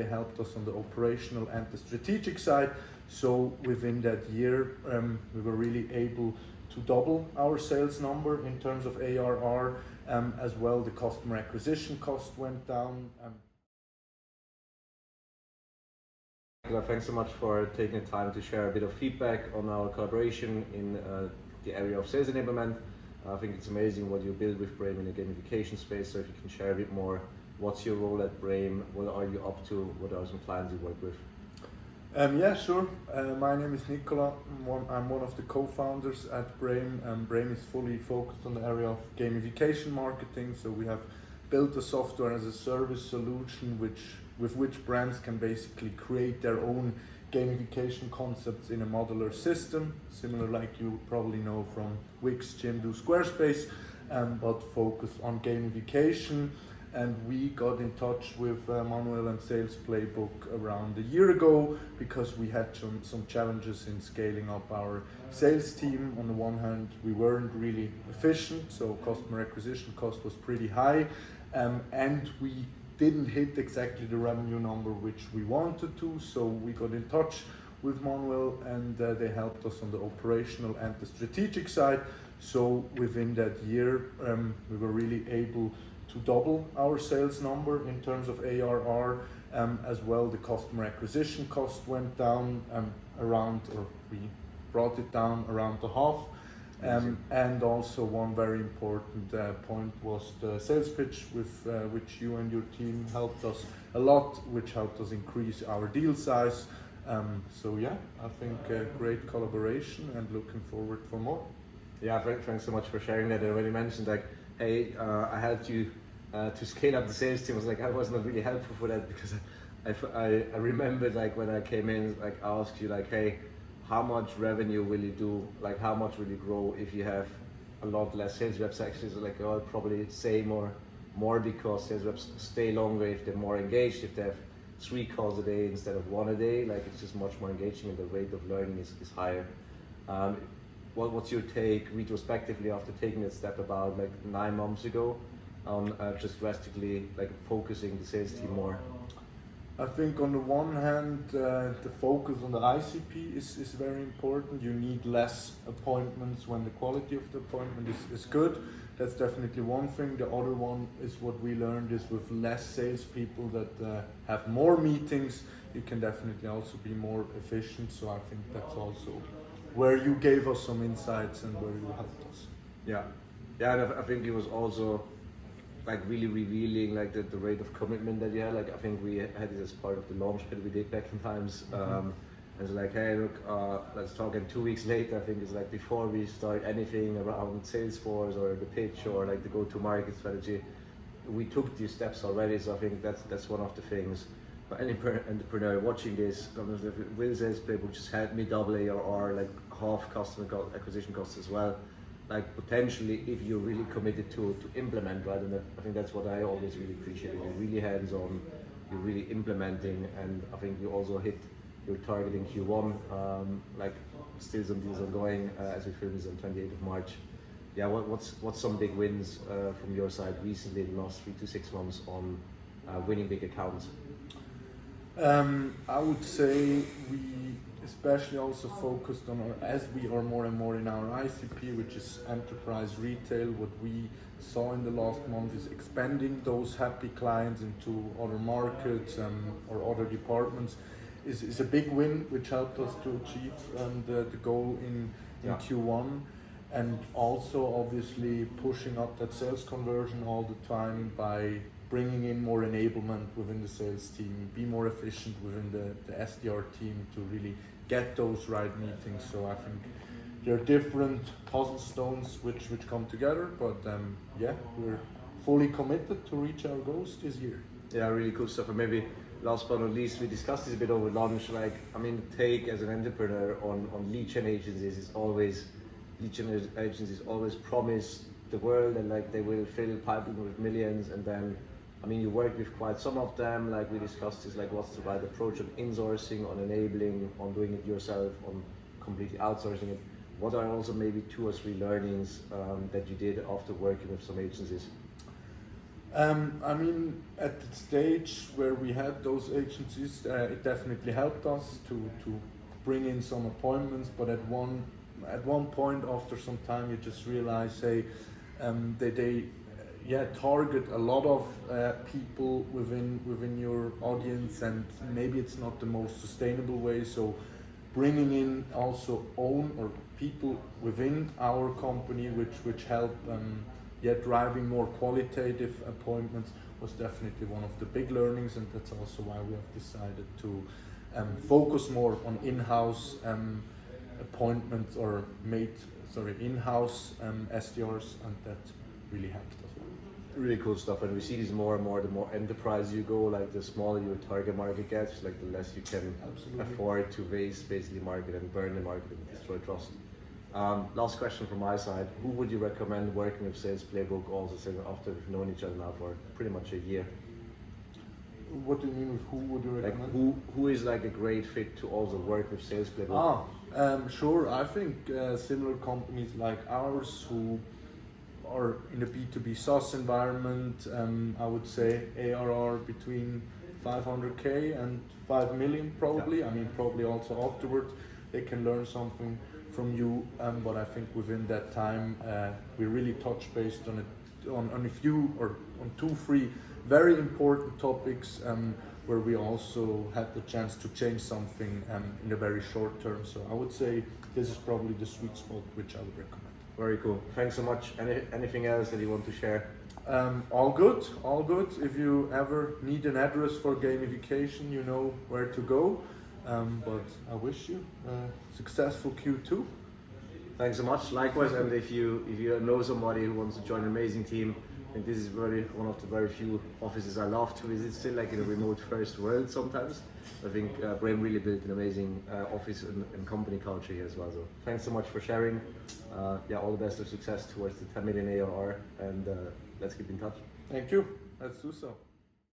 They helped us on the operational and the strategic side. So within that year, we were really able to double our sales number in terms of ARR. As well, the customer acquisition cost went down. Thanks so much for taking the time to share a bit of feedback on our collaboration in the area of sales enablement. I think it's amazing what you build with Brame in the gamification space. So if you can share a bit more, what's your role at Brame? What are you up to? What are some clients you work with? Yeah, sure. My name is Nicola. I'm one of the co-founders at Brame. Brame is fully focused on the area of gamification marketing. So we have built a software as a service solution with which brands can basically create their own gamification concepts in a modular system, similar like you probably know from Wix, Jimdo, Squarespace, but focus on gamification. And we got in touch with Manuel and SalesPlaybook around a year ago because we had some challenges in scaling up our sales team. On the one hand, we weren't really efficient, so customer acquisition cost was pretty high, and we didn't hit exactly the revenue number which we wanted to. So we got in touch with Manuel and they helped us on the operational and the strategic side. So within that year, we were really able to double our sales number in terms of ARR. As well, the customer acquisition cost went down we brought it down around the half. And also one very important point was the sales pitch with which you and your team helped us a lot, which helped us increase our deal size. So yeah, I think great collaboration and looking forward for more. Yeah, thanks so much for sharing that. I already mentioned like, hey, I helped you to scale up the sales team. I was like, I was not really helpful for that because I remembered like when I came in, like I asked you like, hey, how much revenue will you do? Like how much will you grow if you have a lot less sales reps? Actually, so like I'll probably say more because sales reps stay longer if they're more engaged, if they have 3 calls a day instead of 1 a day. Like it's just much more engaging and the rate of learning is higher. What's your take retrospectively after taking that step about like 9 months ago on just drastically like focusing the sales team more? I think on the one hand, the focus on the ICP is very important. You need less appointments when the quality of the appointment is good. That's definitely one thing. The other one is what we learned is with less salespeople that have more meetings, you can definitely also be more efficient. So I think that's also where you gave us some insights and where you helped us. Yeah, and I think it was also like really revealing like the rate of commitment that you had. Like I think we had it as part of the launch that we did back in times. And it's like, hey, look, let's talk. And 2 weeks later, I think it's like before we start anything around Salesforce or the pitch or like the go-to-market strategy, we took these steps already. So I think that's one of the things. For any entrepreneur watching this, will SalesPlaybook just help me double ARR, like half customer acquisition costs as well? Like potentially, if you're really committed to implement, right? And I think that's what I always really appreciate. You're really hands-on, you're really implementing, and I think you also hit your target in Q1. Like still some deals ongoing as we film this on 28th of March. Yeah, what's some big wins from your side recently in the last 3 to 6 months on winning big accounts? I would say we especially also focused on as we are more and more in our ICP, which is enterprise retail. What we saw in the last month is expanding those happy clients into other markets or other departments is a big win, which helped us to achieve the goal in Q1. And also obviously pushing up that sales conversion all the time by bringing in more enablement within the sales team, be more efficient within the SDR team to really get those right meetings. So I think there are different puzzle stones which come together, but yeah, we're fully committed to reach our goals this year. Yeah, really cool stuff. And maybe last but not least, we discussed this a bit over lunch. Like, I mean, take as an entrepreneur on lead gen agencies is always promise the world and like they will fill pipeline with millions, and then I mean, you work with quite some of them, like we discussed, is like what's the right approach on insourcing, on enabling, on doing it yourself, on completely outsourcing it. What are also maybe 2 or 3 learnings that you did after working with some agencies? I mean, at the stage where we had those agencies, it definitely helped us to bring in some appointments. But at one point, after some time, you just realize, hey, they target a lot of people within your audience, and maybe it's not the most sustainable way. So bringing in also own or people within our company which help driving more qualitative appointments was definitely one of the big learnings, and that's also why we have decided to focus more on in-house appointments or in-house SDRs, and that really helped as well. Really cool stuff, and we see this more and more. The more enterprise you go, like the smaller your target market gets, like the less you can afford to waste basically market and burn the market and destroy trust. Last question from my side: who would you recommend working with SalesPlaybook? Also, after we've known each other now for pretty much a year. What do you mean with who would you recommend? Like who is like a great fit to also work with SalesPlaybook? Sure. I think similar companies like ours who are in the B2B SaaS environment, I would say ARR between 500K and 5 million probably. Yeah. I mean, probably also afterwards they can learn something from you, but I think within that time we really touched based on a few or on 2-3 very important topics where we also had the chance to change something in a very short term. So I would say this is probably the sweet spot which I would recommend. Very cool. Thanks so much. Anything else that you want to share? All good. If you ever need an address for gamification, you know where to go. But I wish you a successful Q2. Thanks so much. Likewise, and if you know somebody who wants to join an amazing team, I think this is one of the very few offices I love to visit. Still, like in a remote first world sometimes. I think Brame really built an amazing office and company culture here as well. So thanks so much for sharing. All the best of success towards the 10 million ARR, and let's keep in touch. Thank you. Let's do so.